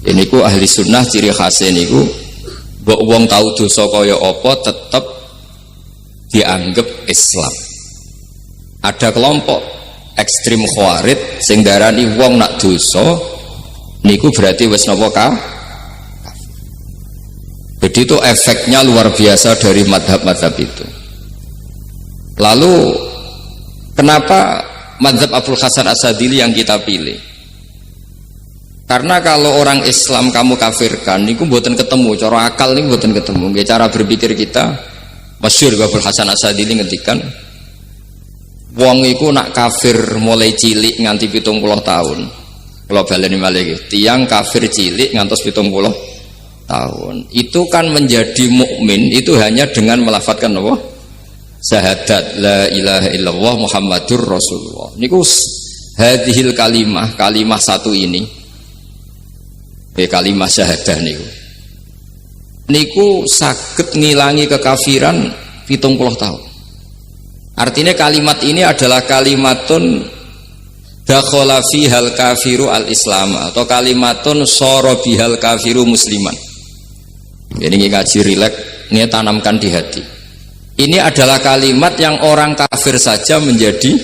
Ini ku ahli sunnah ciri khasnya niku mbok wong tau dosa kaya apa tetep dianggap Islam. Ada kelompok ekstrim khawarij sing darani wong nak dosa niku berarti wis napa Jadi itu efeknya luar biasa dari madhab-madhab itu. Lalu kenapa madhab Abul Hasan As-Sadili yang kita pilih? Karena kalau orang Islam kamu kafirkan niku mboten ketemu, cara akal niku mboten ketemu. Nggih cara berpikir kita masyhur Abul Hasan As-Sadili ngendikan wong iku nak kafir mulai cilik nganti 70 tahun. Kalau baleni malih tiyang kafir cilik ngantos 70 tahun. Itu kan menjadi mukmin itu hanya dengan melafadzkan apa? Syahadat la ilaha illallah Muhammadur Rasulullah. Niku hadhil kalimah satu ini. Kalimah syahadah niku saged ngilangi kekafiran 70 tahun. Artinya kalimat ini adalah kalimatun dakhala fihal kafiru al-islam atau kalimatun sara bihal kafiru musliman. Jadi ngaji rileks, ini tanamkan di hati. Ini adalah kalimat yang orang kafir saja menjadi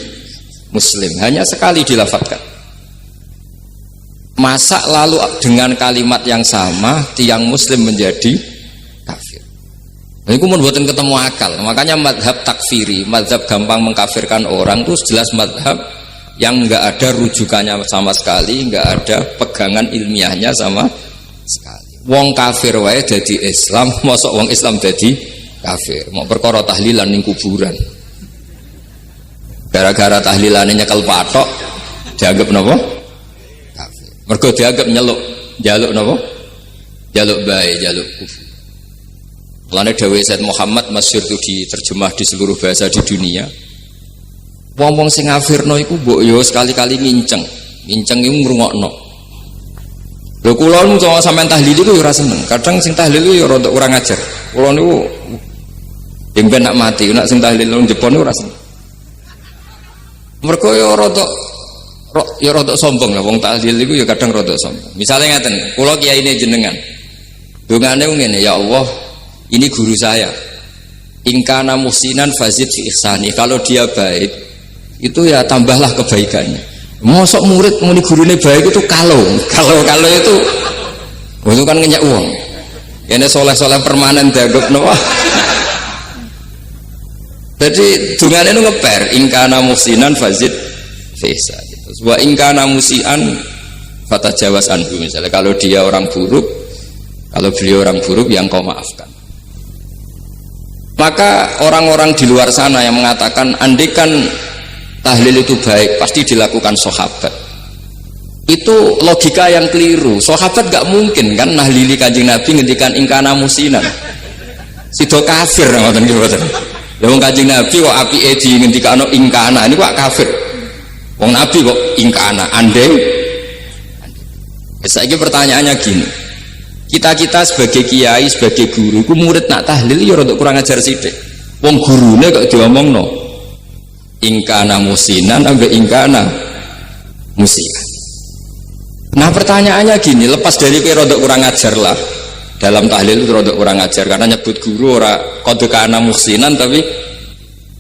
muslim, hanya sekali dilafadzkan. Masa lalu dengan kalimat yang sama tiang muslim menjadi kafir. Ini membuatkan ketemu akal. Makanya madhab takfiri, madhab gampang mengkafirkan orang itu jelas madhab yang enggak ada rujukannya sama sekali, enggak ada pegangan ilmiahnya sama sekali. Wong kafir wae dadi Islam, mosok wong Islam dadi kafir. Mau perkara tahlilan ning kuburan. Gara-gara tahlilane nyekel patok dianggap napa? Kafir. Mergo dianggap njaluk napa? Jaluk bae, jaluk kufur. Mulane dawuh Said Muhammad masyhur itu diterjemah di seluruh bahasa di dunia. Wong-wong sing ngafirno iku mbok yo sekali-kali nginceng iku ngrungokno. Lho kula nu sampean tahlil iku yo ora seneng. Kadang sing tahlil yo rada ora ngajar. Kula niku ben nak mati, nak sing tahlil nang Jepun ora seneng. Mergo yo rada sombong lah wong tahlil iku yo kadang rada sombong. Misale ngaten, kula kiyaine jenengan. Dongane ngene, ya Allah, ini guru saya. Ingkana muhsinan fazid fi ihsani. Kalau dia baik, itu ya tambahlah kebaikannya. Mosok murid muni gurune baik itu kalau itu kan ngenyak uang. Ini soleh-soleh permanen dianggap noah. Jadi dungane itu ngeper ingkana muhsinan fazid fi ihsani. Wa ingkana musian fatajawaz anhu. Misalnya kalau dia orang buruk, kalau beliau orang buruk yang kau maafkan. Maka orang-orang di luar sana yang mengatakan andikan tahlil itu baik pasti dilakukan sahabat, itu logika yang keliru. Sahabat gak mungkin kan nahlili Kanjeng Nabi ngendikan ingkana musinan sido kafir ngoten nggih mboten. Lah wong Kanjeng Nabi kok apike di ngendikano ingkana ini kok kafir. Wong Nabi kok ingkana andai. Saiki pertanyaannya gini. Kita sebagai kiai, sebagai guru, ku murid nak tahlil ya rada kurang ajar sithik. Wong gurune kok diomongno ingkana musinan ambek ingkana musian. Nah pertanyaannya gini, lepas dari kowe rada kurang ajar lah dalam tahlil itu rada kurang ajar karena nyebut guru ora qad kana musinan tapi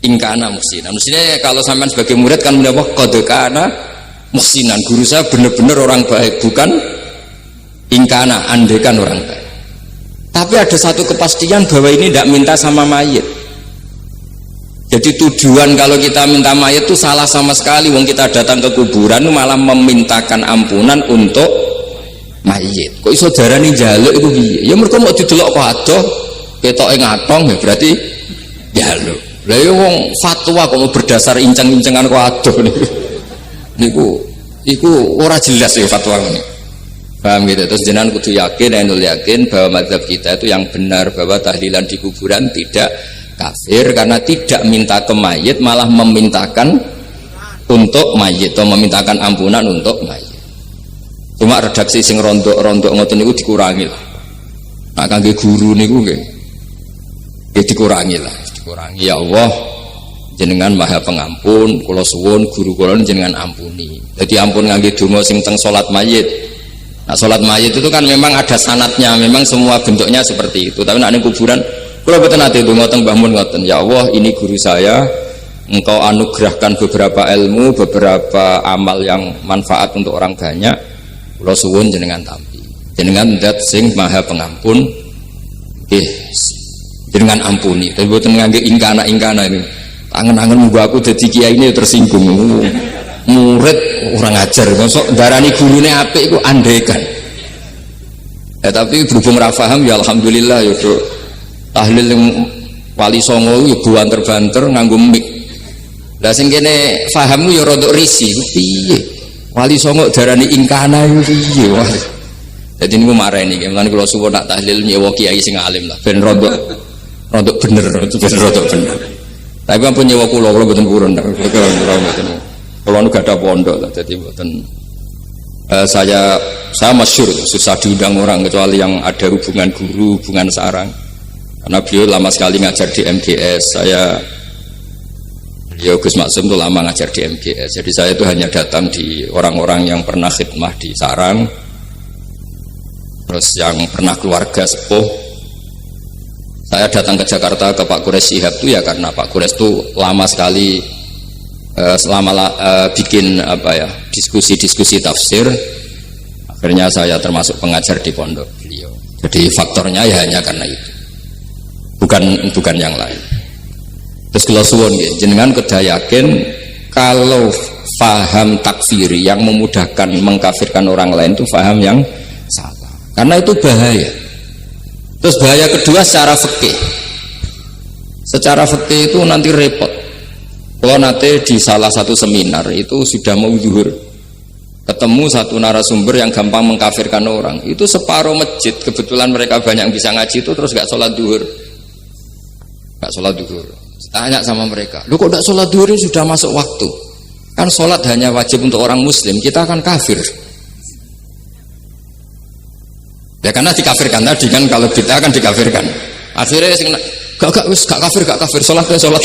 ingkana musinan. Mestinya kalau sampean sebagai murid kan menapa qad kana musinan, guru saya benar-benar orang baik, bukan ingkana andekan orang baik. Tapi ada satu kepastian bahwa ini tidak minta sama mayit. Jadi tujuan kalau kita minta mayit itu salah sama sekali. Wong kita datang ke kuburan malah memintakan ampunan untuk mayit. Kok iso darani njaluk iku piye? Ya mergo mau didelok kok adoh ketoke ngatong ya berarti njaluk. Lah ya wong fatwa kok mau berdasar inceng-incengan kok adoh niku ora jelas ya fatwa ngene. Paham gitu. Terus jenengan kudu yakin, yakin bahwa mazhab kita itu yang benar, bahwa tahlilan di kuburan tidak kafir karena tidak minta ke mayit, malah memintakan untuk mayit atau memintakan ampunan untuk mayit. Cuma redaksi sing rondok ngoten niku dikurangi lah. Nah kangge guru niku nggih dikurangi lah, dikurangi. Ya Allah, jenengan Maha Pengampun, kula suwun guru kula jenengan ampuni. Jadi ampun ngangge donga sing teng salat mayit. Nah, sholat mayit itu kan memang ada sanatnya, memang semua bentuknya seperti itu. Tapi nak kuburan, kalau betul nanti itu ngotong bangun ngoten, ya Allah ini guru saya, engkau anugerahkan beberapa ilmu, beberapa amal yang manfaat untuk orang banyak. Kula suwun jenengan tampi, jenengan dat sing maha pengampun, jenengan ampuni. Tapi betul ngangge ingkana ini, angen-angen muga aku jadi kiai ini tersinggung. Murid orang ajar, masuk darani gurune apik iku andekan. Tapi berhubung ra paham ya alhamdulillah ya do. Tahlil yang wali songo ya banter-banter nganggo mik. Lah sing kene paham ya rada risi piye? Wali songo darani ingkana iku piye? Dadi niku mareni nggih, mulane kula suwun nak tahlil nyewa kiai sing alim lah ben rada bener, ben rada bener. Tapi ampun nyewa kula mboten purun. Kalau nu gak ada pondok lah, jadi buatan saya masyhur susah diundang orang kecuali yang ada hubungan guru, hubungan sarang. Karena beliau lama sekali ngajar di MGS, beliau Gus Maksum itu lama ngajar di MGS. Jadi saya itu hanya datang di orang-orang yang pernah khidmah di sarang, terus yang pernah keluarga sepuh. Saya datang ke Jakarta ke Pak Quraisy Shihab itu ya karena Pak Quraisy itu lama sekali bikin diskusi tafsir. Akhirnya saya termasuk pengajar di pondok beliau. Jadi faktornya ya hanya karena itu, bukan yang lain. Terus kalau suwon jenengan kedayakin kalau faham takfiri yang memudahkan mengkafirkan orang lain itu faham yang salah, karena itu bahaya. Terus bahaya kedua secara fikih itu nanti repot. Kalau nanti di salah satu seminar itu sudah mau zuhur, ketemu satu narasumber yang gampang mengkafirkan orang, itu separuh masjid kebetulan mereka banyak yang bisa ngaji itu terus gak sholat zuhur. Tanya sama mereka, lu kok gak sholat zuhur sudah masuk waktu? Kan sholat hanya wajib untuk orang muslim, kita akan kafir. Ya karena dikafirkan tadi kan, kalau kita akan dikafirkan. Akhirnya gak kafir, sholat.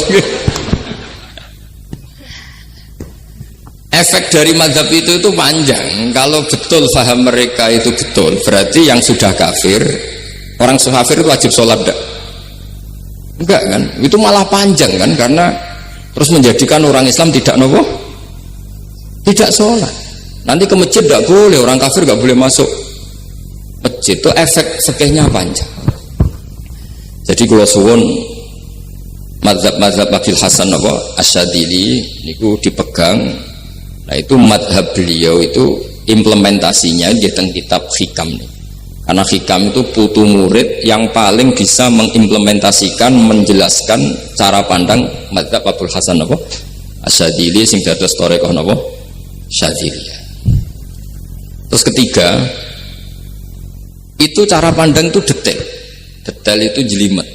Efek dari mazhab itu panjang. Kalau betul faham mereka itu betul, berarti yang sudah kafir, orang kafir itu wajib sholat enggak kan? Itu malah panjang kan, karena terus menjadikan orang Islam tidak sholat. Nanti ke masjid tidak boleh, orang kafir tidak boleh masuk masjid. Itu efek fikihnya panjang. Jadi kalau suwun mazhab Abil Hasan Asyadzili niku dipegang. Nah itu madhab beliau itu implementasinya di teng kitab Hikam nih. Karena Hikam itu putu murid yang paling bisa mengimplementasikan, menjelaskan cara pandang madhab Abul Hasan Asyadzili sing dados thariqah Syadziliyah. Terus ketiga, itu cara pandang itu detail itu jelimet.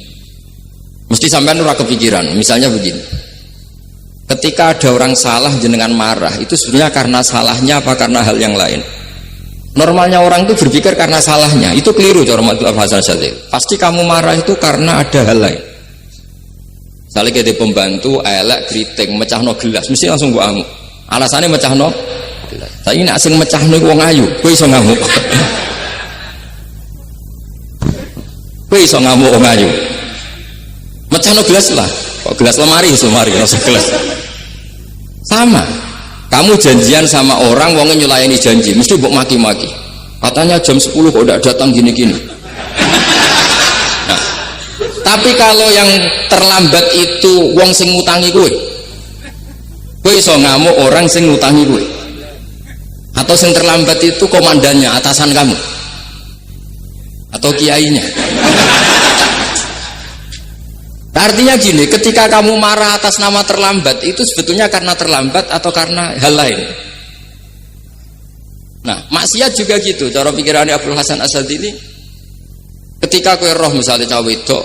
Mesti sampean ora kepikiran. Misalnya begini. Ketika ada orang salah jenengan marah, itu sebenarnya karena salahnya apa karena hal yang lain? Normalnya orang itu berpikir karena salahnya, itu keliru cara Abul Hasan Asyadzili. Pasti kamu marah itu karena ada hal lain. Misalnya kita pembantu elek kriting mecahno gelas, mesti langsung gua ngamuk. Alasannya mecahno gelas. Tapi nek sing mecahno wong ayu, kowe iso ngamuk. Kowe iso ngamuk wong ayu. Mecahno gelas lah. Kok gelas lemari rasa gelas. Sama. Kamu janjian sama orang, wongnya nyulayani janji, mesti mbok maki-maki. Katanya jam 10 kok udah datang gini-gini. Nah, tapi kalau yang terlambat itu wong sing ngutangi kowe iso ngamuk orang sing ngutangi kowe. Atau sing terlambat itu komandannya, atasan kamu. Atau kiainya. Artinya gini, ketika kamu marah atas nama terlambat itu sebetulnya karena terlambat atau karena hal lain. Nah, maksiat juga gitu. Cara pikirannya Abul Hasan Asyadzili, ketika kowe roh misalnya cawe itu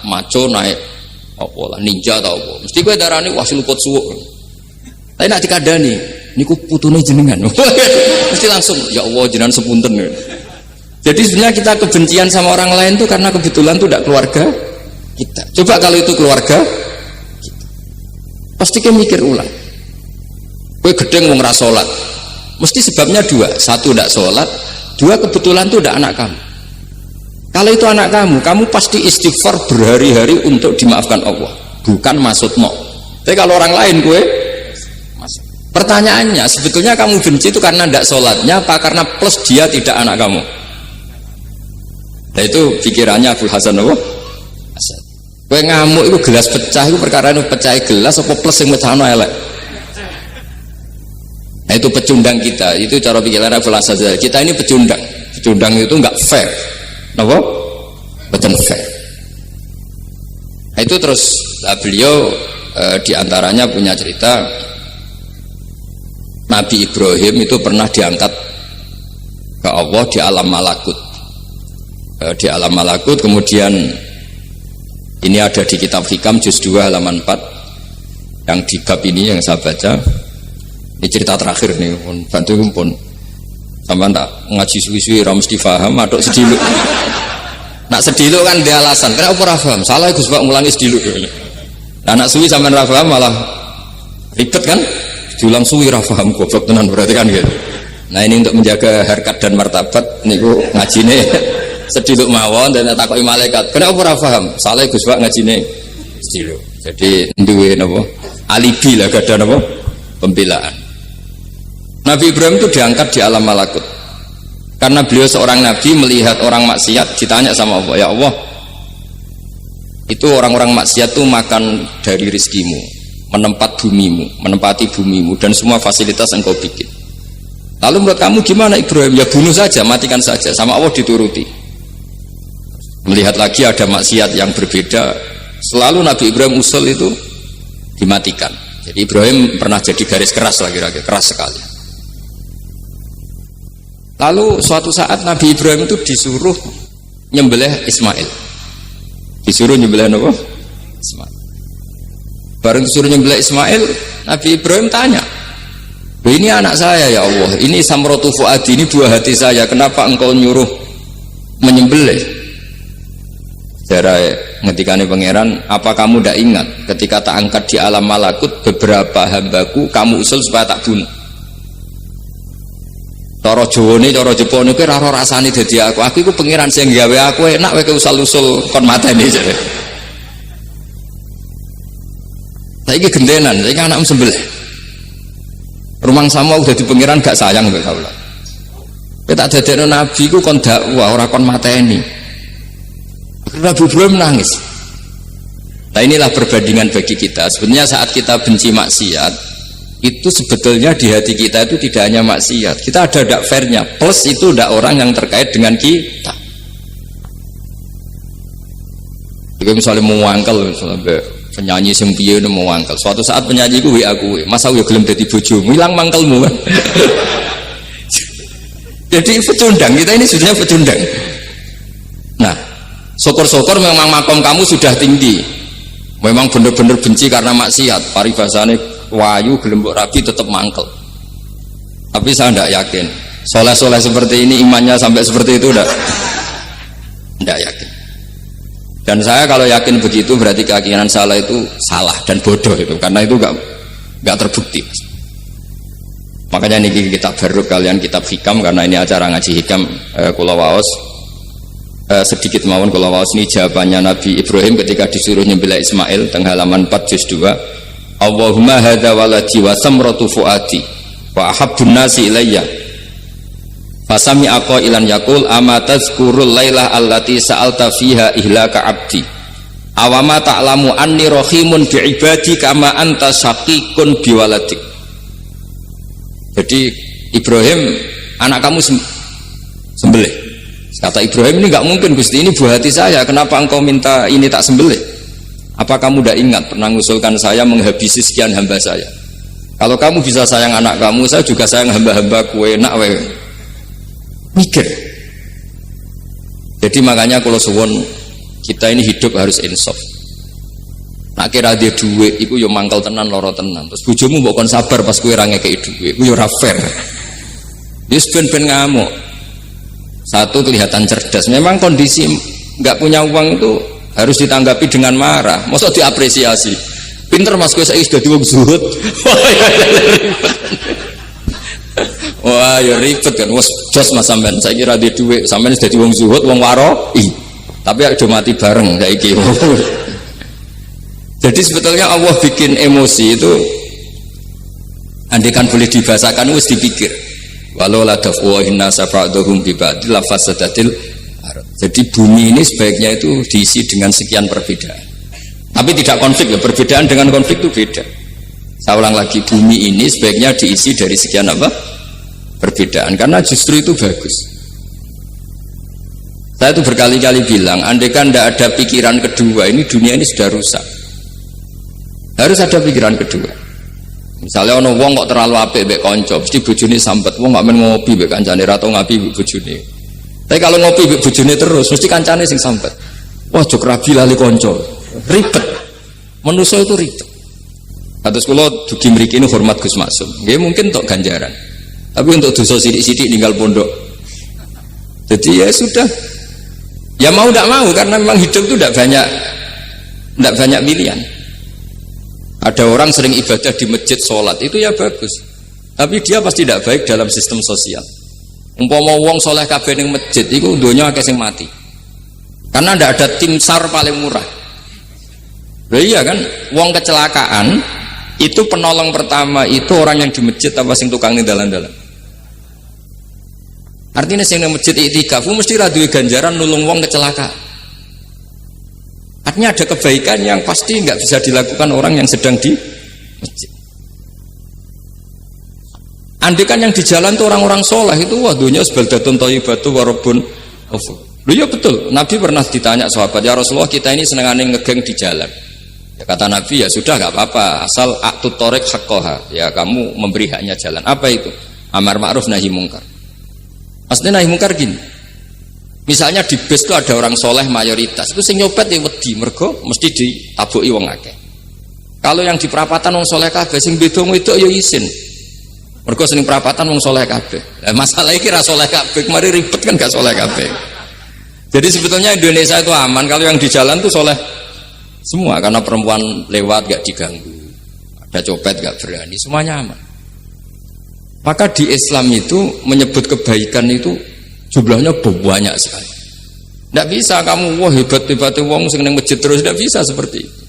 maco naik apa lah ninja atau apa, mesti kowe darani wah siluput suwuk. Tapi nak dikandani, niku putune jenengan. Mesti langsung ya Allah jenengan sepunten. Jadi sebenarnya kita kebencian sama orang lain itu karena kebetulan itu tidak keluarga kita. Coba kalau itu keluarga kita, pasti kita mikir ulang. Kowe gedeng wong ra salat, Mesti sebabnya dua, satu tidak sholat, dua kebetulan itu tidak anak kamu. Kalau itu anak kamu, kamu pasti istighfar berhari-hari untuk dimaafkan Allah, bukan maksudmu. Tapi kalau orang lain gue, pertanyaannya sebetulnya kamu benci itu karena tidak sholatnya apa karena plus dia tidak anak kamu? Nah itu pikirannya Abu Hasan apa? Gue ngamuk itu gelas pecah itu perkara itu pecah gelas apa plus yang pecah elek. Nah itu pecundang kita, itu cara pikiran Abu Hasan. Kita ini pecundang itu nggak fair, kenapa? Betul fair. Nah itu terus beliau diantaranya punya cerita Nabi Ibrahim itu pernah diangkat ke Allah di alam malakut. Di alam malakut kemudian ini ada di kitab Hikam juz 2 halaman 4 yang di bab ini yang saya baca. Ini cerita terakhir nih, bantu pun sampai tak ngaji suwi-suwi ra mesti paham aduk sediluk. Nak sediluk kan dia alasan, kenapa ora paham? Salah Gus Pak ngulangi sediluk. Nah, nak suwi sampean ra paham malah ribet kan? Diulang suwi ra paham goblok tenan berarti kan gitu. Nah, ini untuk menjaga harkat dan martabat niku ngajine sediluk mawon dan takoki malaikat. Kenapa ora paham? Salah Gus Pak ngajine sediluk. Jadi duwe napa? Alibi lah gada napa? Pembelaan. Nabi Ibrahim itu diangkat di alam malakut karena beliau seorang nabi melihat orang maksiat, ditanya sama Allah, ya Allah itu orang-orang maksiat itu makan dari rizkimu, menempati bumimu dan semua fasilitas engkau bikin. Lalu menurut kamu gimana Ibrahim? Ya bunuh saja, matikan saja. Sama Allah dituruti. Melihat lagi ada maksiat yang berbeda, selalu Nabi Ibrahim usul itu dimatikan. Jadi Ibrahim pernah jadi garis keras lagi, keras sekali. Lalu suatu saat Nabi Ibrahim itu disuruh nyembelih Ismail. Disuruh nyembelih apa? Ismail. Bareng disuruh nyembelih Ismail, Nabi Ibrahim tanya, ini anak saya ya Allah, ini samratu fuadi, ini buah hati saya, kenapa engkau nyuruh menyembelih? Cara ngetikane pangeran, apa kamu tidak ingat ketika tak angkat di alam malakut beberapa hambaku kamu usul supaya tak bunuh? Cara Jawane, cara Jepone kuwi ora rasane dadi aku. Aku iku pangeran sing gawe aku enak wae usul-usul kon mateni jare. Saiki gendenan, saiki anakmu sembelih. Rumang sama udah di pangeran gak sayang mbek kawula. Kowe tak dadekno nabi ku kon dakwah ora kon mateni. Nabi Ibrahim nangis. Nah inilah perbandingan bagi kita. Sebenarnya saat kita benci maksiat itu sebetulnya di hati kita itu tidak hanya maksiat, kita ada dak fairnya, plus itu dak orang yang terkait dengan kita. Jika misalnya mau wangkel, misalnya penyanyi sempiye mau wangkel, suatu saat penyanyi ku WA ku, masa gue gelem dadi bojomu, hilang mangkelmu kan? Jadi pecundang, kita ini sebetulnya pecundang. Nah, syukur-syukur memang makom kamu sudah tinggi, memang benar-benar benci karena maksiat, paribasane wayu gelembok rabi tetap mangkel. Tapi saya tidak yakin soleh-soleh seperti ini imannya sampai seperti itu tidak yakin. Dan saya kalau yakin begitu berarti keyakinan salah itu salah dan bodoh itu, karena itu nggak terbukti. Makanya ini kitab baru kalian kitab Hikam, karena ini acara ngaji Hikam kula waos sedikit mawon kula waos ini jawabannya Nabi Ibrahim ketika disuruh nyembelih Ismail tengah halaman 4 juz 2. Allahumma hadza waladi wa samratu fuadi wa ahabbun nasi ilayya fasami aqailan yaqul ama tazkurul lailah allati sa'alta fiha ihlaka abdi awama ta'lamu anni rahimun bi ibadi kama anta syaqiqun bi waladik. Jadi Ibrahim, anak kamu sembelih. Kata Ibrahim, ini nggak mungkin Gusti, ini buah hati saya, kenapa engkau minta ini tak sembelih? Apa kamu tidak ingat pernah mengusulkan saya menghabisi sekian hamba saya? Kalau kamu bisa sayang anak kamu, saya juga sayang hamba-hamba kue nak we. Mikir. Jadi makanya kalau suwon kita ini hidup harus insaf. Nak kira dia duit, itu yo mangkal tenan, loro tenan. Terus bojomu mbok kon sabar pas kue ra ngekeki duit, itu yo ora fair. Wis ben ngamuk. Satu kelihatan cerdas. Memang kondisi nggak punya uang itu harus ditanggapi dengan marah, masa diapresiasi. Pinter mas, gue saya sudah diwong zuhud. Wah, ya ribet kan. Wes jos Mas sampean. Saya kira di dhuwit, sampean wis dadi wong zuhud, wong waroi. Tapi ada mati bareng saiki. Jadi sebetulnya Allah bikin emosi itu andaikan boleh dibahasakan wis dipikir. Walau la dafwahin nasa ba'dhum bi ba'd la fasadatil ardh. Jadi bumi ini sebaiknya itu diisi dengan sekian perbedaan. Tapi tidak konflik ya, perbedaan dengan konflik itu beda. Saya ulang lagi, bumi ini sebaiknya diisi dari sekian apa? Perbedaan, karena justru itu bagus. Saya itu berkali-kali bilang, andaikan tidak ada pikiran kedua, ini dunia ini sudah rusak. Harus ada pikiran kedua. Misalnya ono wong kok terlalu apik mbek kanca, mesti bojone sampet. Wong gak men ngopi mbek kancane ra tau ngapi mbek bojone. Tapi kalau ngopi mbek bojone terus, mesti kancane sing sampet. Wah, jok rabi lali kanca. Ribet. Manusia itu ribet. Atus kula dugi mriki ini hormat Gus Maksum. Nggih mungkin untuk ganjaran. Tapi untuk dosa sidik-sidik ninggal pondok. Jadi ya sudah. Ya mau tidak mau karena memang hidup itu tidak banyak pilihan. Ada orang sering ibadah di masjid sholat itu ya bagus. Tapi dia pasti tidak baik dalam sistem sosial. Umpama wong soleh kabeh ning masjid itu donya akeh sing mati. Karena tidak ada tim SAR paling murah. Loh iya kan, wong kecelakaan itu penolong pertama itu orang yang di masjid apa sing tukang ning dalan-dalan. Artinya sing ning masjid iktikaf mesti ra duwe ganjaran nulung wong kecelakaan. Artinya ada kebaikan yang pasti nggak bisa dilakukan orang yang sedang di masjid. Andaikan yang di jalan itu orang-orang soleh itu wah dunya sebaldatun thayyibatu warabun ghafur. Loh ya betul, Nabi pernah ditanya sahabat, ya Rasulullah kita ini senengane ngegeng di jalan. Ya, kata Nabi ya sudah nggak apa-apa asal a'tut thoriq haqqaha, ya kamu memberi haknya jalan. Apa itu? Amar ma'ruf nahi mungkar. Maksudnya nahi mungkar gini, misalnya di bis itu ada orang soleh mayoritas itu sing nyopet ya wedi mergo mesti ditabuki wong akeh. Kalau yang di perapatan wong soleh kabeh sing beda itu ya isin mergo sing perapatan wong soleh kabeh. Masalah iki ra soleh kabeh, mari ribet kan gak soleh kabeh. Jadi sebetulnya Indonesia itu aman kalau yang di jalan tuh soleh semua, karena perempuan lewat gak diganggu, ada copet gak berani, semuanya aman. Maka di Islam itu menyebut kebaikan itu jumlahnya banyak sekali. Tidak bisa kamu wah hebat-hebat wong sing ning masjid terus, tidak bisa seperti itu.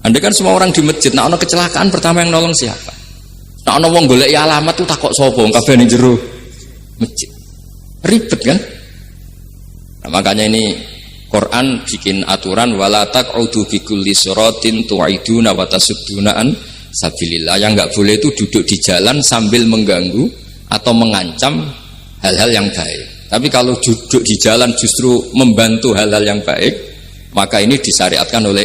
Andai kan semua orang di masjid, nah ono kecelakaan pertama yang nolong siapa? Nah ono wong golek alamat tuh takok sapa kabeh ning jero masjid. Ribet kan? Nah, makanya ini Quran bikin aturan wala taq'udu bi kulli siratin tu'iduna wa tasudduna an sabilillah. Yang enggak boleh itu duduk di jalan sambil mengganggu atau mengancam hal-hal yang baik. Tapi kalau duduk di jalan justru membantu hal-hal yang baik, maka ini disyariatkan oleh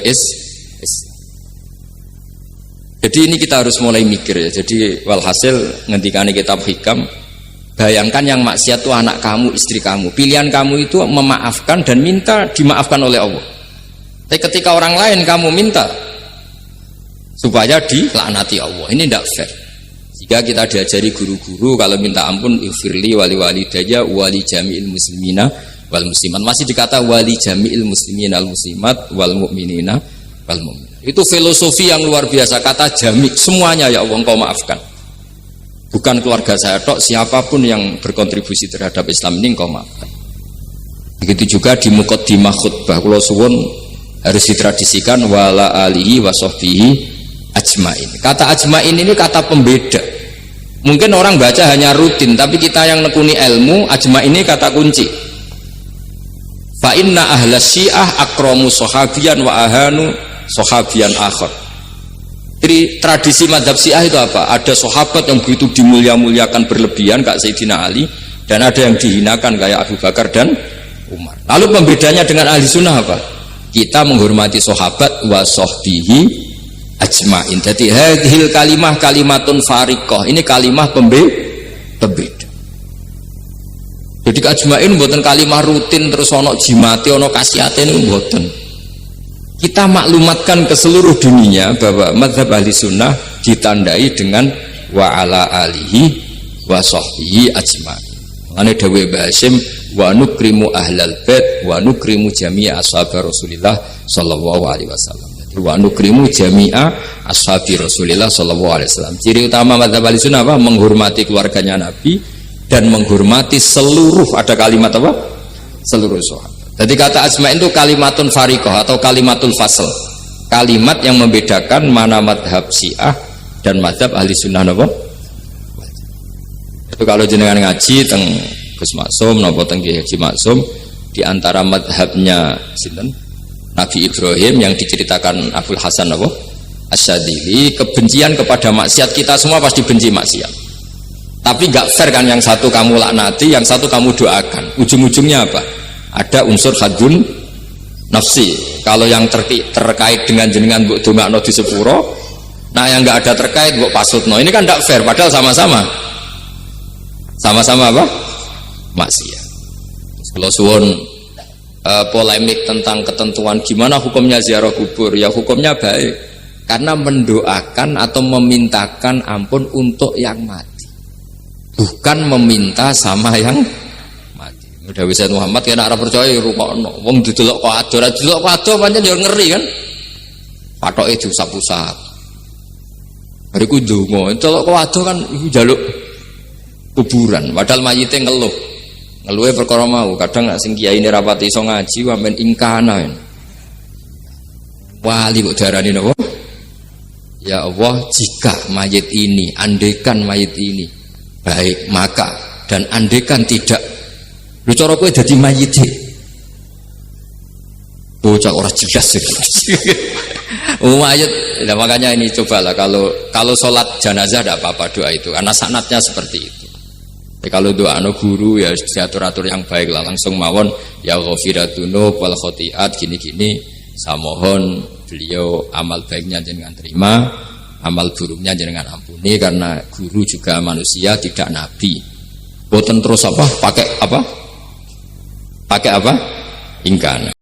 Jadi ini kita harus mulai mikir ya. Jadi walhasil ngendikane kitab hikam, bayangkan yang maksiat itu anak kamu, istri kamu. Pilihan kamu itu memaafkan dan minta dimaafkan oleh Allah. Tapi ketika orang lain kamu minta supaya dilaknati Allah, ini tidak fair. Jika kita diajari guru-guru kalau minta ampun ighfirli wali walidayya wali jami'il muslimina wal muslimat, masih dikata wali jami'il muslimina al muslimat wal mu'minina wal mu'minat. Itu filosofi yang luar biasa, kata jami' semuanya ya Allah engkau maafkan. Bukan keluarga saya tok, siapapun yang berkontribusi terhadap Islam ini engkau maafkan. Begitu juga di muqaddimah khutbah kula suwun harus ditradisikan wala alihi wa sahbihi ajmain. Kata ajmain ini kata pembeda. Mungkin orang baca hanya rutin, tapi kita yang nekuni ilmu, ajmain ini kata kunci. Fa inna ahlas syiah akramu sahabiyan wa ahanu sahabiyan akhar. Jadi tradisi mazhab Syiah itu apa? Ada sahabat yang begitu dimulia-muliakan berlebihan kayak Sayyidina Ali, dan ada yang dihinakan kayak Abu Bakar dan Umar. Lalu pembedanya dengan ahli sunnah apa? Kita menghormati sahabat wa sahbihi ajmain. Jadi hadhil kalimah kalimatun fariqah. Ini kalimah pembeda. Jadi ajmain buatan kalimah rutin terus ono jimati ono kasiate ini buatan. Kita maklumatkan ke seluruh dunia bahwa mazhab ahli sunnah ditandai dengan wa ala alihi wa sahbihi ajmain. Mengenai Dawe Basim wa nukrimu ahlal bait wa nukrimu jami'a ashab Rasulillah sallallahu alaihi wasallam. wa nukrimu jami'a ashabi Rasulillah sallallahu alaihi wasallam. Ciri utama mazhab Ahlussunnah apa? Menghormati keluarganya Nabi dan menghormati seluruh, ada kalimat apa? Seluruh sahabat. Jadi kata ajma'in itu kalimatun fariqah atau kalimatul fasl. Kalimat yang membedakan mana madhab Syiah dan madhab Ahlussunnah apa? Itu kalau jenengan ngaji teng Gus Maksum napa teng Kiai Haji Maksum, di antara madhabnya sinten Nabi Ibrahim yang diceritakan Abdul Hasan apa? Asyadili, kebencian kepada maksiat, kita semua pasti benci maksiat. Tapi gak fair kan, yang satu kamu laknati, yang satu kamu doakan. Ujung-ujungnya apa? Ada unsur hadun nafsi. Kalau yang terkait dengan jenengan mbok dongakno di sepuro, nah yang gak ada terkait mbok pasutno. Ini kan gak fair, padahal sama-sama apa? Maksiat. Kalau suwun polemik tentang ketentuan gimana hukumnya ziarah kubur, ya hukumnya baik karena mendoakan atau memintakan ampun untuk yang mati, bukan meminta sama yang mati. Udah bisa Muhammad kena arah percaya rukokno wong didelok kok ado pancen yo ngeri kan, patoke diusap-usap bariku ndonga delok kok ado kan iku njaluk kuburan padahal mayite ngeluhe perkara mau. Kadang nek sing kiai ini rapati iso ngaji sampean ingkana wali kok darani napa? Ya Allah, jika mayit ini, andekan mayit ini baik, maka dan andekan tidak, lu cara kowe dadi mayit bocah ora jelas mayit. Nah, makanya ini cobalah kalau sholat jenazah tidak apa-apa doa itu karena sanatnya seperti itu. Kalau doa no guru ya diatur-atur yang baik lah, langsung mawon ya ghafiratunu wal khotiat gini-gini, saya mohon beliau amal baiknya jangan terima, amal buruknya jangan ampuni, karena guru juga manusia tidak nabi. Boten terus apa pakai apa ingkana.